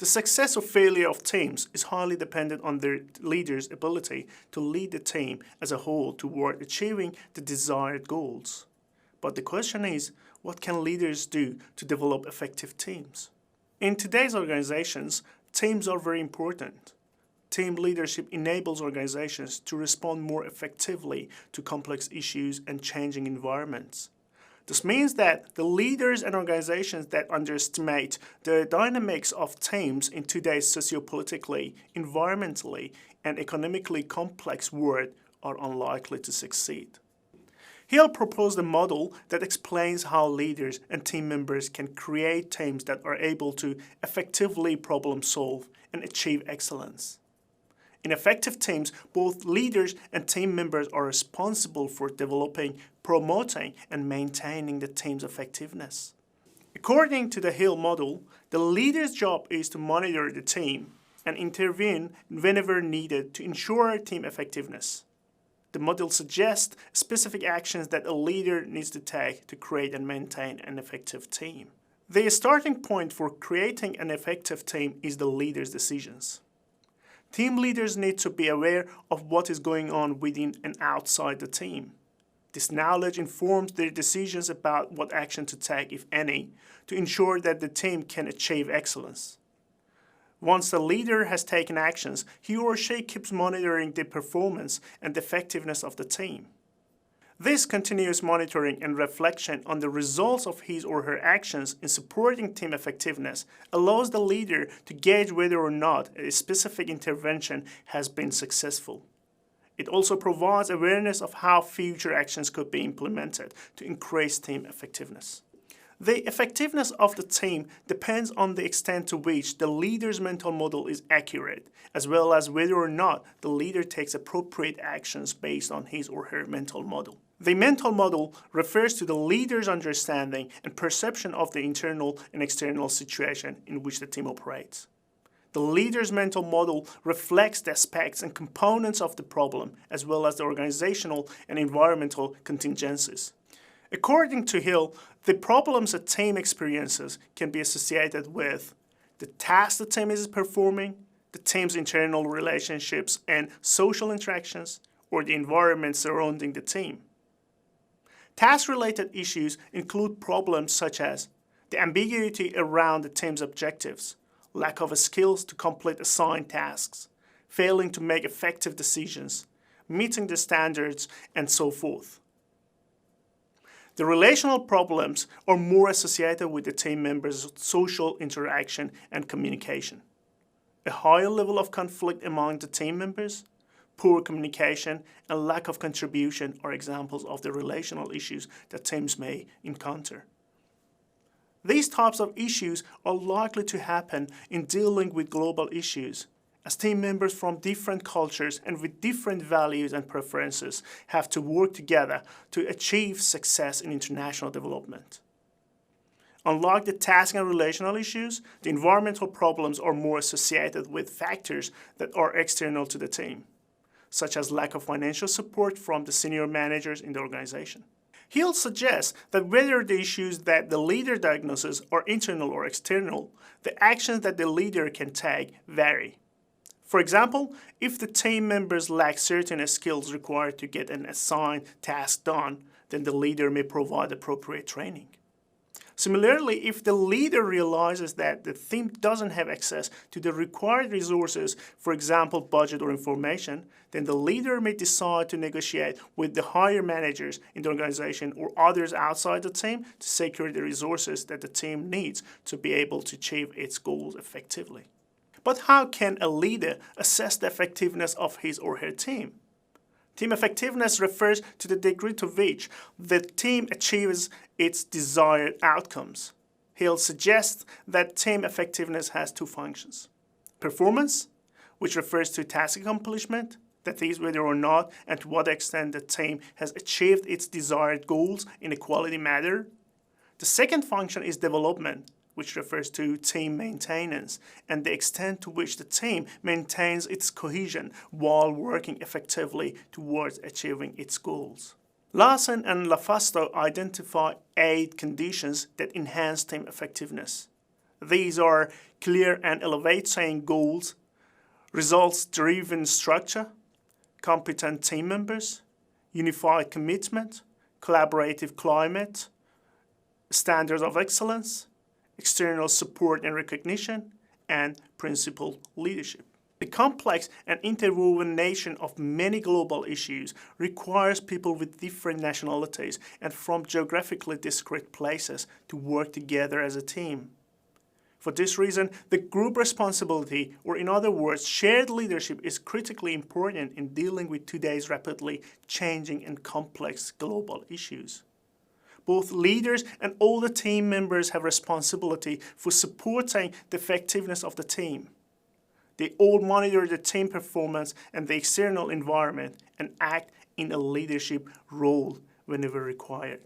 The success or failure of teams is highly dependent on their leaders' ability to lead the team as a whole toward achieving the desired goals. But the question is, what can leaders do to develop effective teams? In today's organizations, teams are very important. Team leadership enables organizations to respond more effectively to complex issues and changing environments. This means that the leaders and organizations that underestimate the dynamics of teams in today's sociopolitically, environmentally, and economically complex world are unlikely to succeed. Hill proposed a model that explains how leaders and team members can create teams that are able to effectively problem solve and achieve excellence. In effective teams, both leaders and team members are responsible for developing, promoting, and maintaining the team's effectiveness. According to the Hill model, the leader's job is to monitor the team and intervene whenever needed to ensure team effectiveness. The model suggests specific actions that a leader needs to take to create and maintain an effective team. The starting point for creating an effective team is the leader's decisions. Team leaders need to be aware of what is going on within and outside the team. This knowledge informs their decisions about what action to take, if any, to ensure that the team can achieve excellence. Once the leader has taken actions, he or she keeps monitoring the performance and effectiveness of the team. This continuous monitoring and reflection on the results of his or her actions in supporting team effectiveness allows the leader to gauge whether or not a specific intervention has been successful. It also provides awareness of how future actions could be implemented to increase team effectiveness. The effectiveness of the team depends on the extent to which the leader's mental model is accurate, as well as whether or not the leader takes appropriate actions based on his or her mental model. The mental model refers to the leader's understanding and perception of the internal and external situation in which the team operates. The leader's mental model reflects the aspects and components of the problem, as well as the organizational and environmental contingencies. According to Hill, the problems a team experiences can be associated with the task the team is performing, the team's internal relationships and social interactions, or the environment surrounding the team. Task-related issues include problems such as the ambiguity around the team's objectives, lack of skills to complete assigned tasks, failing to make effective decisions, meeting the standards, and so forth. The relational problems are more associated with the team members' social interaction and communication. A higher level of conflict among the team members, poor communication, and lack of contribution are examples of the relational issues that teams may encounter. These types of issues are likely to happen in dealing with global issues, as team members from different cultures and with different values and preferences have to work together to achieve success in international development. Unlike the task and relational issues, the environmental problems are more associated with factors that are external to the team, such as lack of financial support from the senior managers in the organization. Hill suggests that whether the issues that the leader diagnoses are internal or external, the actions that the leader can take vary. For example, if the team members lack certain skills required to get an assigned task done, then the leader may provide appropriate training. Similarly, if the leader realizes that the team doesn't have access to the required resources, for example, budget or information, then the leader may decide to negotiate with the higher managers in the organization or others outside the team to secure the resources that the team needs to be able to achieve its goals effectively. But how can a leader assess the effectiveness of his or her team? Team effectiveness refers to the degree to which the team achieves its desired outcomes. Hill suggests that team effectiveness has two functions. Performance, which refers to task accomplishment, that is, whether or not and to what extent the team has achieved its desired goals in a quality manner. The second function is development, which refers to team maintenance and the extent to which the team maintains its cohesion while working effectively towards achieving its goals. Lawson and LaFasto identify 8 conditions that enhance team effectiveness. These are clear and elevating goals, results-driven structure, competent team members, unified commitment, collaborative climate, standards of excellence, external support and recognition, and principled leadership. The complex and interwoven nature of many global issues requires people with different nationalities and from geographically discrete places to work together as a team. For this reason, the group responsibility, or in other words, shared leadership, is critically important in dealing with today's rapidly changing and complex global issues. Both leaders and all the team members have responsibility for supporting the effectiveness of the team. They all monitor the team performance and the external environment and act in a leadership role whenever required.